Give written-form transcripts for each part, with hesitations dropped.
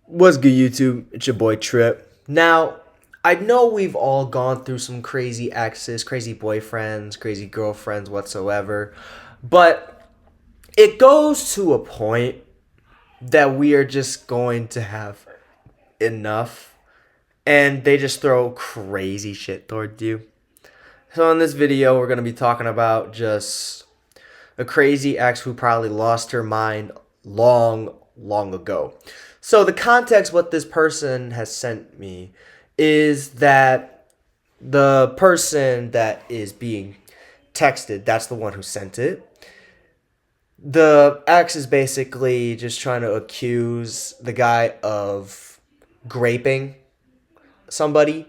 What's good, YouTube? It's your boy Trip. Now, I know we've all gone through some crazy exes, crazy boyfriends, crazy girlfriends, whatsoever, but it goes to a point that we are just going to have enough, and they just throw crazy shit towards you. So, in this video, we're going to be talking about just a crazy ex who probably lost her mind long ago. So the context what this person has sent me is that the person that is being texted, that's the one who sent it. The ex is basically just trying to accuse the guy of graping somebody,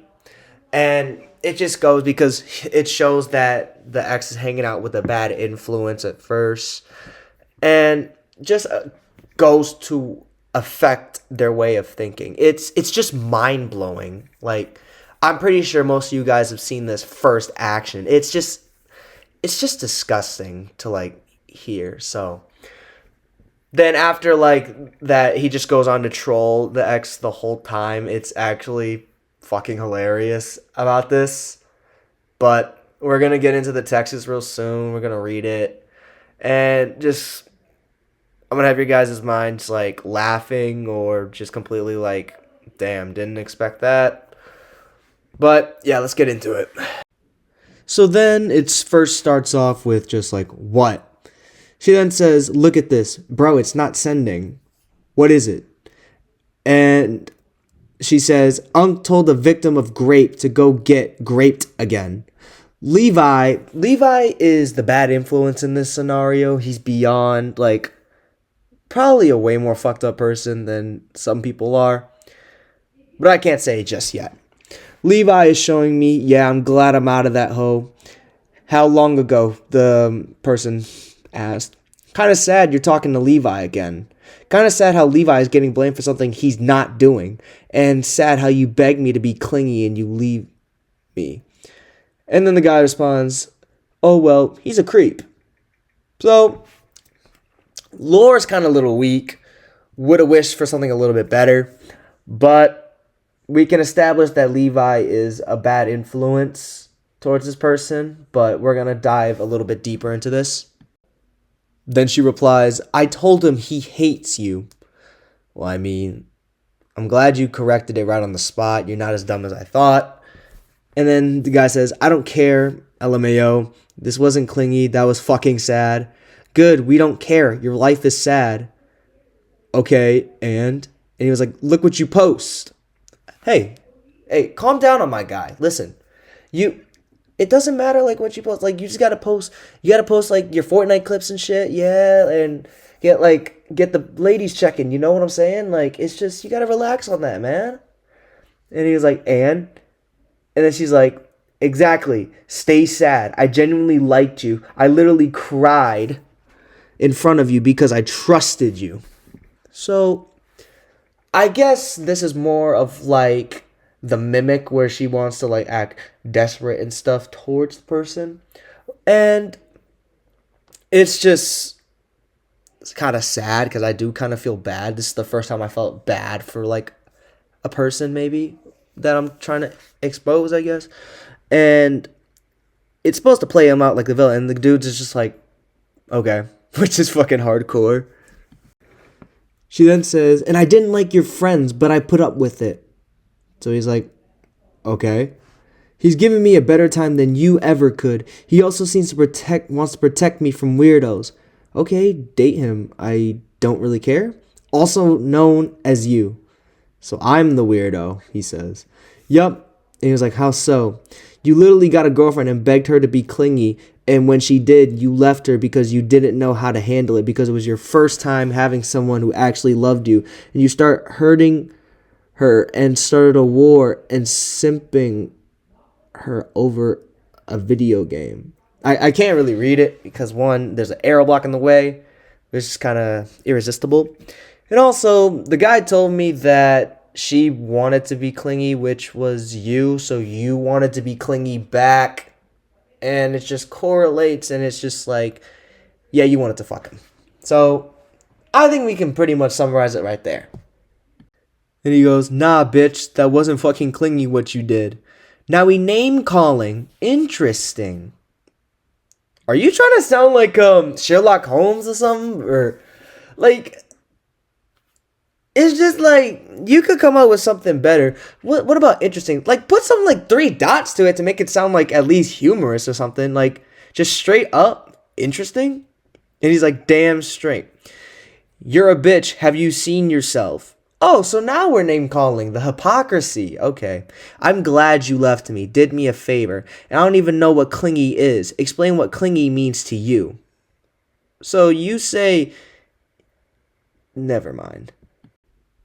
and it just goes because it shows that the ex is hanging out with a bad influence at first, and just goes to affect their way of thinking. It's just mind blowing. Like, I'm pretty sure most of you guys have seen this first action. It's just disgusting to like hear. So then after like that, he just goes on to troll the ex the whole time. It's actually fucking hilarious about this. But we're gonna get into the text real soon. We're gonna read it and just I'm gonna have your guys' minds like laughing or just completely like, damn, didn't expect that. But yeah, let's get into it. So then it first starts off with just like, what? She then says, look at this. Bro, it's not sending. What is it? And she says, Unc told the victim of grape to go get graped again. Levi is the bad influence in this scenario. He's beyond like probably a way more fucked up person than some people are. But I can't say just yet. Levi is showing me, yeah, I'm glad I'm out of that hoe. How long ago? The person asked. Kind of sad you're talking to Levi again. Kind of sad how Levi is getting blamed for something he's not doing. And sad how you begged me to be clingy and you leave me. And then the guy responds, oh, well, he's a creep. So, Lore's kind of a little weak. Would have wished for something a little bit better. But we can establish that Levi is a bad influence towards this person. But we're going to dive a little bit deeper into this. Then she replies, I told him he hates you. Well, I mean, I'm glad you corrected it right on the spot. You're not as dumb as I thought. And then the guy says, I don't care, LMAO. This wasn't clingy. That was fucking sad. Good, we don't care. Your life is sad. Okay, and he was like, look what you post. Hey, calm down on my guy. Listen, it doesn't matter like what you post. Like, you just gotta post. You gotta post like your Fortnite clips and shit. Yeah, and get the ladies checking. You know what I'm saying? Like, it's just you gotta relax on that, man. And he was like, and then she's like, exactly. Stay sad. I genuinely liked you. I literally cried in front of you because I trusted you. So I guess this is more of like the mimic where she wants to like act desperate and stuff towards the person. And it's kind of sad because I do kind of feel bad. This is the first time I felt bad for like a person maybe that I'm trying to expose, I guess. And it's supposed to play him out like the villain. And the dude's is just like, okay, which is fucking hardcore. She then says, and I didn't like your friends, but I put up with it. So he's like, okay. He's giving me a better time than you ever could. He also wants to protect me from weirdos. Okay, date him. I don't really care. Also known as you. So I'm the weirdo, he says. Yup. And he was like, how so? You literally got a girlfriend and begged her to be clingy. And when she did, you left her because you didn't know how to handle it. Because it was your first time having someone who actually loved you. And you start hurting her and started a war and simping her over a video game. I can't really read it because, one, there's an arrow block in the way. It's just kind of irresistible. And also, the guy told me that she wanted to be clingy, which was you. So you wanted to be clingy back. And it just correlates. And it's just like, yeah, you wanted to fuck him. So I think we can pretty much summarize it right there. And he goes, nah, bitch, that wasn't fucking clingy what you did. Now we name calling. Interesting. Are you trying to sound like Sherlock Holmes or something? Or like it's just like you could come up with something better. What about interesting? Like put some like 3 dots to it to make it sound like at least humorous or something. Like just straight up interesting. And he's like, damn straight. You're a bitch. Have you seen yourself? Oh, so now we're name calling. The hypocrisy. Okay. I'm glad you left me. Did me a favor. And I don't even know what clingy is. Explain what clingy means to you. So you say, never mind.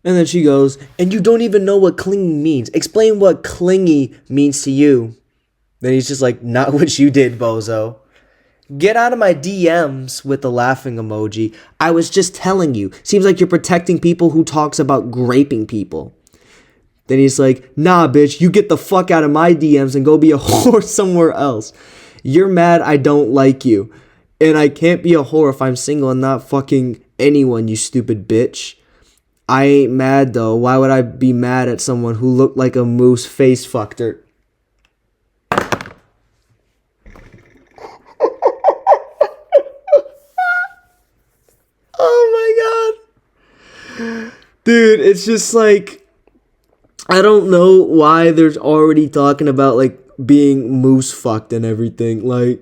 And then she goes, and you don't even know what clingy means. Explain what clingy means to you. Then he's just like, not what you did, bozo. Get out of my DMs with the laughing emoji. I was just telling you. Seems like you're protecting people who talks about graping people. Then he's like, nah, bitch, you get the fuck out of my DMs and go be a whore somewhere else. You're mad I don't like you. And I can't be a whore if I'm single and not fucking anyone, you stupid bitch. I ain't mad though. Why would I be mad at someone who looked like a moose face fucked her? Oh my god. Dude, it's just like I don't know why there's already talking about like being moose fucked and everything. Like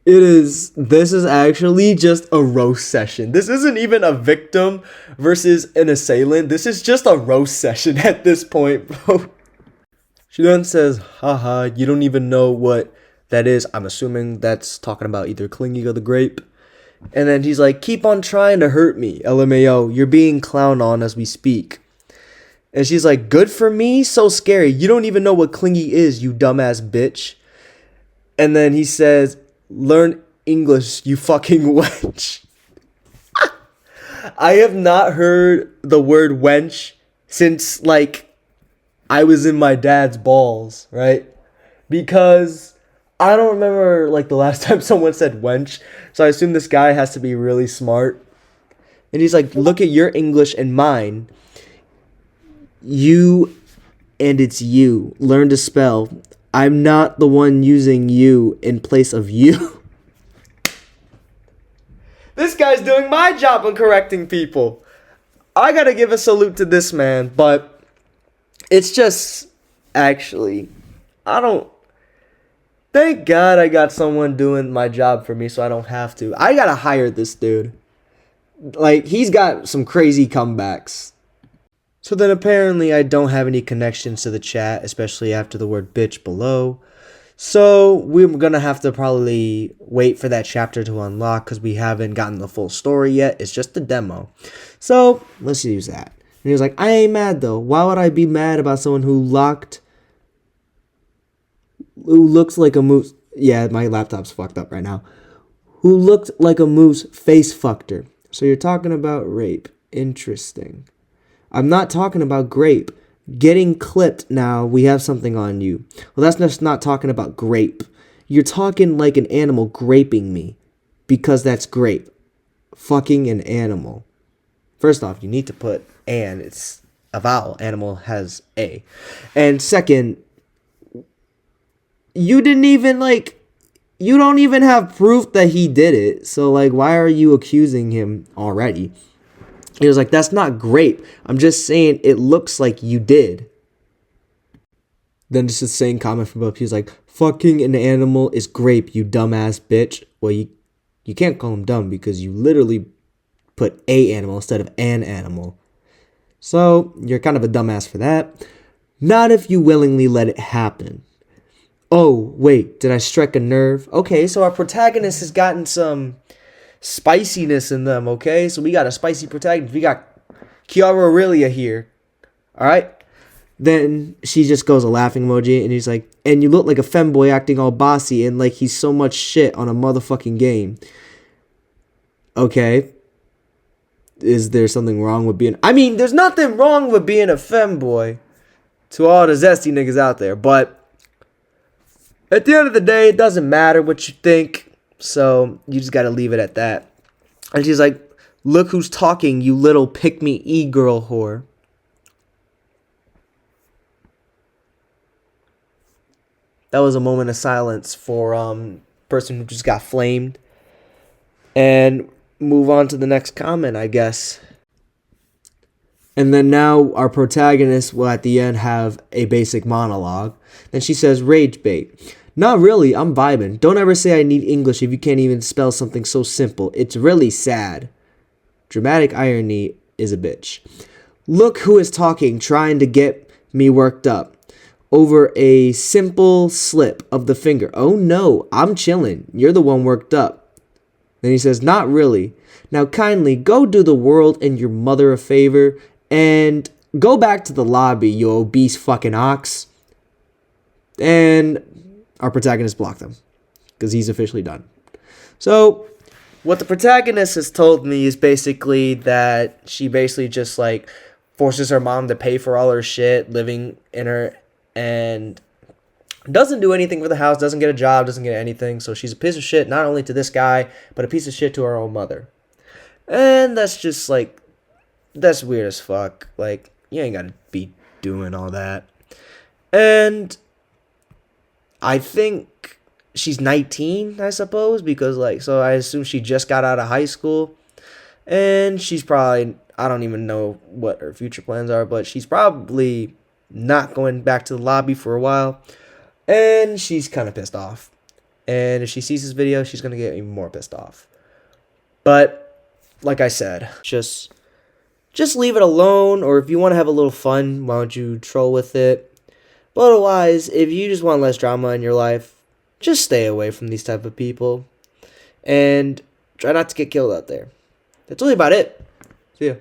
this is actually just a roast session. This isn't even a victim versus an assailant. This is just a roast session at this point, bro. She then says, haha, you don't even know what that is. I'm assuming that's talking about either clingy or the grape. And then he's like, keep on trying to hurt me, LMAO. You're being clowned on as we speak. And she's like, good for me? So scary. You don't even know what clingy is, you dumbass bitch. And then he says, learn English, you fucking wench. I have not heard the word wench since, like, I was in my dad's balls, right? Because I don't remember, like, the last time someone said wench. So I assume this guy has to be really smart. And he's like, look at your English and mine. You and it's you. Learn to spell. I'm not the one using you in place of you. This guy's doing my job on correcting people. I gotta give a salute to this man, but it's just actually, I don't. Thank God I got someone doing my job for me so I don't have to. I gotta hire this dude. Like, he's got some crazy comebacks. So then apparently I don't have any connections to the chat, especially after the word bitch below. So we're going to have to probably wait for that chapter to unlock because we haven't gotten the full story yet. It's just a demo. So let's use that. And he was like, I ain't mad though. Why would I be mad about someone who looks like a moose? Yeah, my laptop's fucked up right now. Who looked like a moose face fucked her. So you're talking about rape. Interesting. I'm not talking about grape. Getting clipped now, we have something on you. Well, that's just not talking about grape. You're talking like an animal graping me. Because that's grape. Fucking an animal. First off, you need to put an. It's a vowel. Animal has a. And second, you didn't even you don't even have proof that he did it. So like, why are you accusing him already? He was like, that's not grape. I'm just saying it looks like you did. Then just the same comment from above. He was like, fucking an animal is grape, you dumbass bitch. Well, you can't call him dumb because you literally put a animal instead of an animal. So you're kind of a dumbass for that. Not if you willingly let it happen. Oh, wait, did I strike a nerve? Okay, so our protagonist has gotten some spiciness in them, okay? So we got a spicy protagonist. We got Kiara Aurelia here. Alright? Then she just goes a laughing emoji and he's like, and you look like a femboy acting all bossy and like he's so much shit on a motherfucking game. Okay. Is there something wrong with being... I mean, there's nothing wrong with being a femboy to all the zesty niggas out there, but at the end of the day, it doesn't matter what you think. So you just got to leave it at that. And she's like, look who's talking, you little pick-me-e girl whore. That was a moment of silence for person who just got flamed. And move on to the next comment, I guess. And then now our protagonist will at the end have a basic monologue. Then she says, rage bait. Not really, I'm vibing. Don't ever say I need English if you can't even spell something so simple. It's really sad. Dramatic irony is a bitch. Look who is talking, trying to get me worked up over a simple slip of the finger. Oh no, I'm chilling. You're the one worked up. Then he says, not really. Now kindly go do the world and your mother a favor and go back to the lobby, you obese fucking ox. And our protagonist blocked him because he's officially done. So what the protagonist has told me is basically that she basically just like forces her mom to pay for all her shit, living in her, and doesn't do anything for the house, doesn't get a job, doesn't get anything. So she's a piece of shit, not only to this guy, but a piece of shit to her own mother. And that's just like, that's weird as fuck. Like, you ain't gotta be doing all that. And I think she's 19, I suppose, because like, so I assume she just got out of high school. And she's probably, I don't even know what her future plans are, but she's probably not going back to the lobby for a while. And she's kind of pissed off. And if she sees this video, she's going to get even more pissed off. But like I said, just leave it alone. Or if you want to have a little fun, why don't you troll with it? But otherwise, if you just want less drama in your life, just stay away from these type of people. And try not to get killed out there. That's really about it. See ya.